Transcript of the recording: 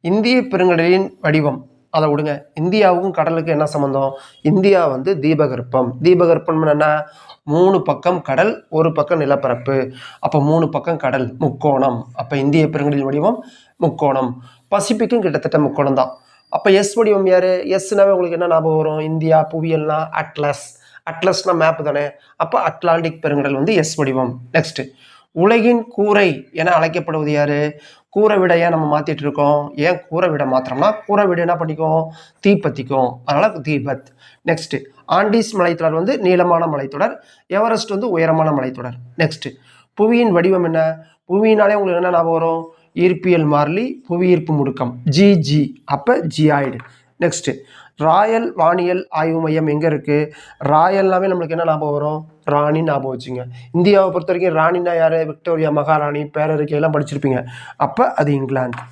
இந்திய பெருங்கடலின் வடிவம் அதை விடுங்க. இந்தியாவுக்கும் கடலுக்கு என்ன சம்மந்தம்? இந்தியா வந்து தீபகற்பம். தீபகற்பம் என்ன? 3 பக்கம் கடல், ஒரு பக்கம் நிலப்பரப்பு. அப்போ 3 பக்கம் கடல், முக்கோணம். அப்போ இந்திய பெருங்கடலின் வடிவம் முக்கோணம். பசிபிக்கும் கிட்டத்தட்ட முக்கோணம் தான். அப்போ எஸ் வடிவம் யாரு? எஸ்னாவே உங்களுக்கு என்ன ஞாபகம் வரும்? இந்தியா, புவியல்னா அட்லஸ். அட்லஸ்னா மேப் தானே. அப்போ அட்லாண்டிக் பெருங்கடல் வந்து எஸ் வடிவம். நெக்ஸ்ட், உலகின் கூரை என அழைக்கப்படுவது யாரு? கூரை விட ஏன் நம்ம மாத்திட்டு இருக்கோம்? ஏன் கூரை விட மாத்திரம்னா கூரை விட என்ன பண்ணிக்கும்? தீப்பத்திக்கும். அதனால தீபத். நெக்ஸ்ட், ஆண்டீஸ் மலைத்தொடர் வந்து நீளமான மலைத்தொடர். எவரெஸ்ட் வந்து உயரமான மலைத்தொடர். நெக்ஸ்ட், புவியின் வடிவம் என்ன? புவியினாலே உங்களுக்கு என்ன ஞாபகம் வரும்? ஈர்ப்பியல் மாறிலி, புவியீர்ப்பு முடுக்கம், ஜிஜி. அப்ப ஜியாய்டு. நெக்ஸ்ட், ராயல் வானியல் ஆய்வு மையம் எங்க இருக்கு? ராயல்னாவே நம்மளுக்கு என்ன ஞாபகம் வரும்? ராணி ஞாபகம் வச்சுங்க. இந்தியாவை பொறுத்த வரைக்கும் ராணினா யாரு? விக்டோரியா மகாராணி, பேரறிக்கை எல்லாம் படிச்சிருப்பீங்க. அப்ப அது இங்கிலாந்து.